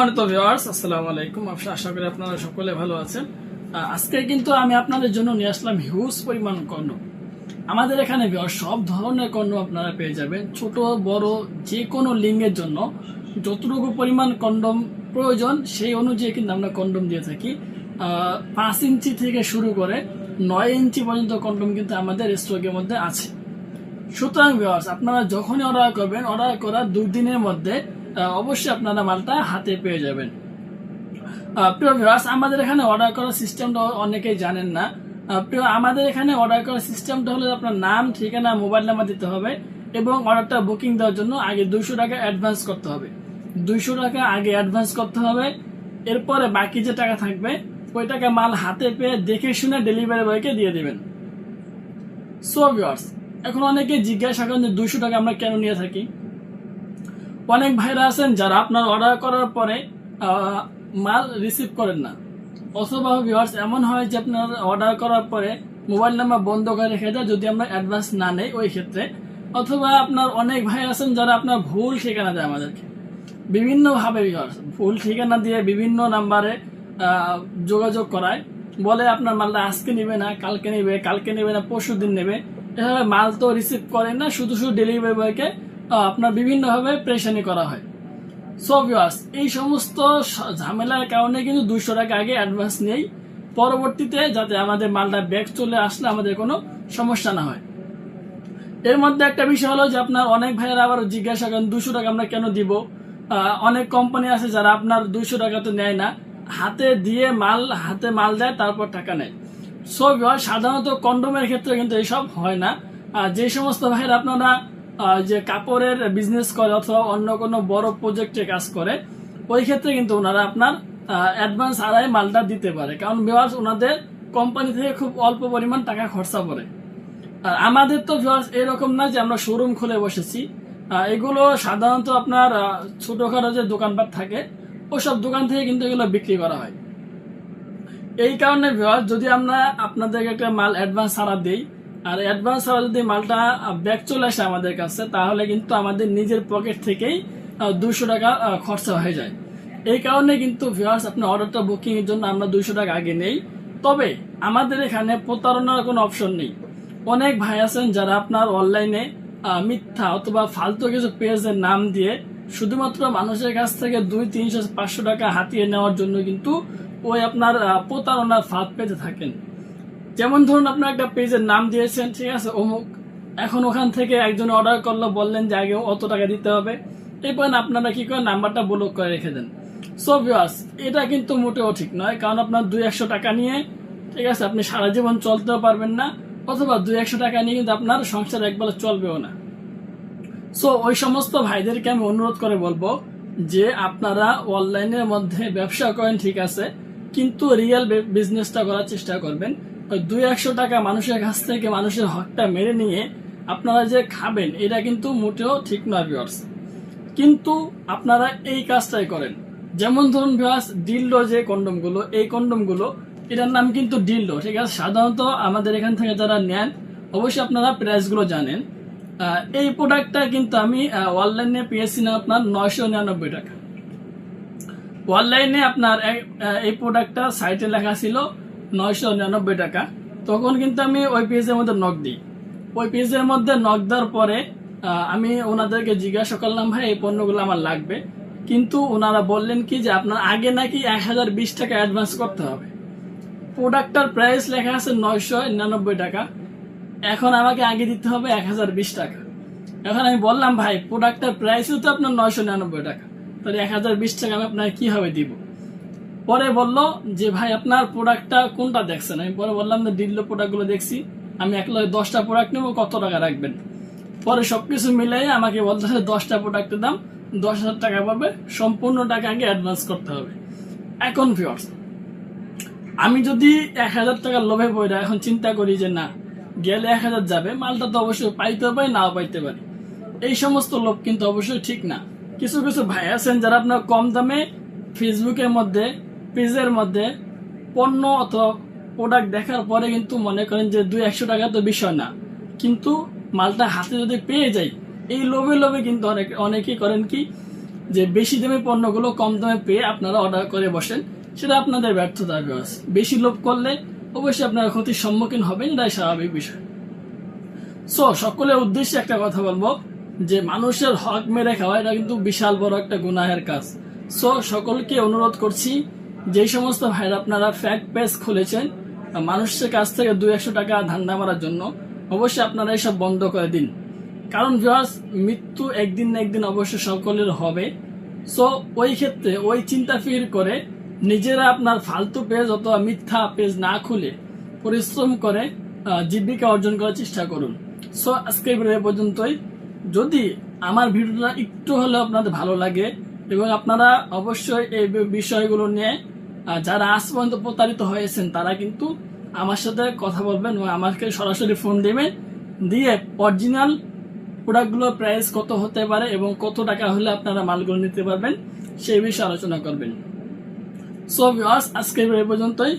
সম্মানিত ভিউয়ার্স, আসসালামু আলাইকুম। আশা করি আপনারা সকলে ভালো আছেন। আজকে কিন্তু আমি আপনাদের জন্য নিয়ে আসলাম হিউজ পরিমাণ কন্ডম। আমাদের এখানে ভিউয়ার্স সব ধরনের কন্ডম আপনারা পেয়ে যাবেন, ছোট বড় যে কোনো লিঙ্গের জন্য যতটুকু পরিমাণ কন্ডম প্রয়োজন সেই অনুযায়ী কিন্তু আমরা কন্ডম দিয়ে থাকি। 5 ইঞ্চি থেকে শুরু করে 9 ইঞ্চি পর্যন্ত কন্ডম কিন্তু আমাদের স্টকের মধ্যে আছে। সুতরাং ভিউয়ার্স, আপনারা যখনই অর্ডার করবেন, অর্ডার করার 2 দিনের মধ্যে অবশ্যই আপনারা মালটা হাতে পেয়ে যাবেন। প্রিয় ভিউয়ার্স, আমাদের এখানে অর্ডার করার সিস্টেমটা অনেকেই জানেন না। আমাদের এখানে অর্ডার করার সিস্টেমটা হলো আপনার নাম, ঠিকানা, মোবাইল নাম্বার দিতে হবে এবং অর্ডারটা বুকিং দেওয়ার জন্য আগে 200 টাকা অ্যাডভান্স করতে হবে। 200 টাকা আগে অ্যাডভান্স করতে হবে। এরপরে বাকি যে টাকা থাকবে ওই টাকা মাল হাতে পেয়ে দেখে শুনে ডেলিভারি বয়কে দিয়ে দিবেন। সো ভিউয়ার্স, এখন অনেকে জিজ্ঞাসা করেন যে 200 টাকা আমরা কেন নিয়ে থাকি। অনেক ভাইরা আছেন যারা আপনার অর্ডার করার পরে মাল রিসিভ করেন না, অথবা ভিউয়ার্স এমন হয় যে আপনার অর্ডার করার পরে মোবাইল নাম্বার বন্ধ করে রেখে দেয় যদি আমরা অ্যাডভান্স না নেই ওই ক্ষেত্রে। অথবা আপনার অনেক ভাই আছেন যারা আপনার ভুল ঠিকানা দেয় আমাদেরকে, বিভিন্নভাবে ভিউয়ার্স ভুল ঠিকানা দিয়ে বিভিন্ন নাম্বারে যোগাযোগ করায়, বলে আপনার মালটা আজকে নেবে না, কালকে নেবে না, পরশু দিন নেবে। এভাবে মাল তো রিসিভ করেন না, শুধু ডেলিভারি বয়কে আপনার বিভিন্নভাবে প্রেশানি করা হয়। সো ভিউয়ার্স, এই সমস্ত ঝামেলার কারণে কিন্তু 200 টাকা আগে অ্যাডভান্স নেই, পরবর্তীতে যাতে আমাদের মালটা ব্যাক চলে আসলে আমাদের কোনো সমস্যা না হয়। এর মধ্যে একটা বিষয় হলো যে আপনার অনেক ভাইয়েরা আবার জিজ্ঞাসা করেন 200 টাকা আমরা কেন দিব। অনেক কোম্পানি আছে যারা আপনার 200 টাকা তো নেয় না, হাতে মাল দেয় তারপর টাকা নেয়। সো ভিউয়ার্স, সাধারণত কন্ডোমের ক্ষেত্রে কিন্তু এইসব হয় না। যে সমস্ত ভাইয়েরা আপনারা যে কাপড়ের বিজনেস করে অথবা অন্য কোনো বড় প্রজেক্টে কাজ করে, ওই ক্ষেত্রে কিন্তু ওনারা আপনার অ্যাডভান্স আড়াই মালটা দিতে পারে, কারণ ভিউয়ার্স ওনাদের কোম্পানি থেকে খুব অল্প পরিমাণ টাকা খরচা পড়ে। আর আমাদের তো ভিউয়ার্স এরকম না যে আমরা শোরুম খুলে বসেছি। এগুলো সাধারণত আপনার ছোটখাটো যে দোকানপাট থাকে ওসব দোকান থেকে কিন্তু এগুলো বিক্রি করা হয়। এই কারণে ভিউয়ার্স, যদি আমরা আপনাদেরকে একটা মাল অ্যাডভান্স ছাড়া দিই আর অ্যাডভান্স ছাড়া যদি মালটা ব্যাক চলে আসে আমাদের কাছে, তাহলে কিন্তু আমাদের নিজের পকেট থেকেই 200 টাকা খরচা হয়ে যায়। এই কারণে কিন্তু ভিউয়ার্স আপনার অর্ডারটা বুকিং এর জন্য আমরা 200 টাকা আগে নেই। তবে আমাদের এখানে প্রতারণার কোনো অপশন নেই। অনেক ভাই আছেন যারা আপনার অনলাইনে মিথ্যা অথবা ফালতু কিছু পেজের নাম দিয়ে শুধুমাত্র মানুষের কাছ থেকে 200-300-500 টাকা হাতিয়ে নেওয়ার জন্য কিন্তু ওই আপনার প্রতারণার ফাঁদ পেতে থাকেন। যেমন ধরুন, আপনার একটা পেজের নাম দিয়েছেন, ঠিক আছে, অমুক, এখন ওখান থেকে একজন অর্ডার করলো, বললেন যে আগে অত টাকা দিতে হবে, এরপর আপনারা কি করেন, নাম্বারটা ব্লক করে রেখে দেন। সো ভিউয়ার্স, এটা কিন্তু মোটেও ঠিক নয়, কারণ আপনার 200-100 টাকা নিয়ে, ঠিক আছে, আপনি সারা জীবন চলতেও পারবেন না, অথবা 200-100 টাকা নিয়ে কিন্তু আপনার সংসার একবেলা চলবেও না। সো ওই সমস্ত ভাইদেরকে আমি অনুরোধ করে বলবো যে আপনারা অনলাইনের মধ্যে ব্যবসা করেন, ঠিক আছে, কিন্তু রিয়েল বিজনেসটা করার চেষ্টা করবেন। 200-100 টাকা মানুষের কাছ থেকে মানুষের হকটা মেরে নিয়ে আপনারা যে খাবেন, এটা কিন্তু মোটেও ঠিক নয় ভিউয়ার্স। কিন্তু আপনারা এই কাজটাই করেন। যেমন ধরুন ভিউয়ার্স, ডিলডো যে কন্ডমগুলো, এই কন্ডমগুলো এটার নাম কিন্তু ডিলডো, ঠিক আছে। সাধারণত আমাদের এখান থেকে যারা নেন অবশ্যই আপনারা প্রাইসগুলো জানেন। এই প্রোডাক্টটা কিন্তু আমি অনলাইনে পেয়েছি না আপনার 999 টাকা। অনলাইনে আপনার এই প্রোডাক্টটা সাইটে লেখা ছিল 999 টাকা। তখন কিন্তু আমি ওই পেজের মধ্যে নক দিই। ওই পেজের মধ্যে নক দেওয়ার পরে আমি ওনাদেরকে জিজ্ঞাসা করলাম, ভাই এই পণ্যগুলো আমার লাগবে, কিন্তু ওনারা বললেন কি যে আপনার আগে নাকি 1020 টাকা অ্যাডভান্স করতে হবে। প্রোডাক্টটার প্রাইস লেখা আছে 999 টাকা, এখন আমাকে আগে দিতে হবে 1020 টাকা। এখন আমি বললাম, ভাই প্রোডাক্টটার প্রাইসও তো আপনার 999 টাকা, তাহলে 1020 টাকা আমি আপনাকে কিভাবে দিব। পরে বললো যে ভাই আপনার প্রোডাক্টটা কোনটা দেখছেন। আমি পরে বললাম যে ডিলডো প্রোডাক্টগুলো দেখছি, আমি 10টা প্রোডাক্ট নেবো, কত টাকা রাখবেন। পরে সবকিছু মিলাই আমাকে বলতেছে 10টা প্রোডাক্টের দাম 10,000 টাকা পাবে, সম্পূর্ণ টাকা আগে অ্যাডভান্স করতে হবে। এখন ভিউয়ার্স, আমি যদি 1000 টাকার লোভে পড়ে এখন চিন্তা করি যে না, গেলে 1000 যাবে, মালটা তো অবশ্যই পাইতে পারি, নাও পাইতে পারি, এই সমস্ত লোভ কিন্তু অবশ্যই ঠিক না। কিছু কিছু ভাই আছেন যারা আপনার কম দামে ফেসবুকের মধ্যে, পেজের মধ্যে পণ্য অথবা প্রোডাক্ট দেখার পরে কিন্তু মনে করেন যে 200-100 টাকা তো বিষয় না, কিন্তু মালটা হাতে যদি পেয়ে যাই, এই লোভে কিন্তু অনেকেই করেন কি, যে বেশি দামে পণ্যগুলো কম দামে পেয়ে আপনারা অর্ডার করে বসেন, সেটা আপনাদের ব্যর্থতা ভিউয়ার্স। বেশি লোভ করলে অবশ্যই আপনারা ক্ষতির সম্মুখীন হবেন, এটাই স্বাভাবিক বিষয়। সো সকলের উদ্দেশ্যে একটা কথা বলবো যে মানুষের হক মেরে খাওয়া এটা কিন্তু বিশাল বড় একটা গুনাহের কাজ। সো সকলকে অনুরোধ করছি, যেই সমস্ত ভাইরা আপনারা ফ্যাক্ট পেজ খুলেছেন মানুষের কাছ থেকে 200 টাকা ধান্দা মারার জন্য, অবশ্যই আপনারা এসব বন্ধ করে দিন। কারণ ভিউয়ার্স, মৃত্যু একদিন না একদিন অবশ্যই সকলের হবে। সো ওই ক্ষেত্রে ওই চিন্তা ফির করে নিজেরা আপনার ফালতু পেজ অথবা মিথ্যা পেজ না খুলে পরিশ্রম করে জীবিকা অর্জন করার চেষ্টা করুন। সো আজকে এই পর্যন্তই। যদি আমার ভিডিওটা একটু হলেও আপনাদের ভালো লাগে এবং আপনারা অবশ্যই এই বিষয়গুলো নিয়ে যারা আজ পর্যন্ত প্রতারিত হয়েছেন তারা কিন্তু আমার সাথে কথা বলবেন এবং আমাকে সরাসরি ফোন দেবেন, দিয়ে অরিজিনাল প্রোডাক্টগুলোর প্রাইস কত হতে পারে এবং কত টাকা হলে আপনারা মালগুলো নিতে পারবেন সেই বিষয়ে আলোচনা করবেন। সো ভিউয়ার্স, আজকে এই পর্যন্তই।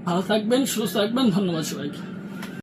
ভালো থাকবেন, সুস্থ থাকবেন। ধন্যবাদ সবাইকে।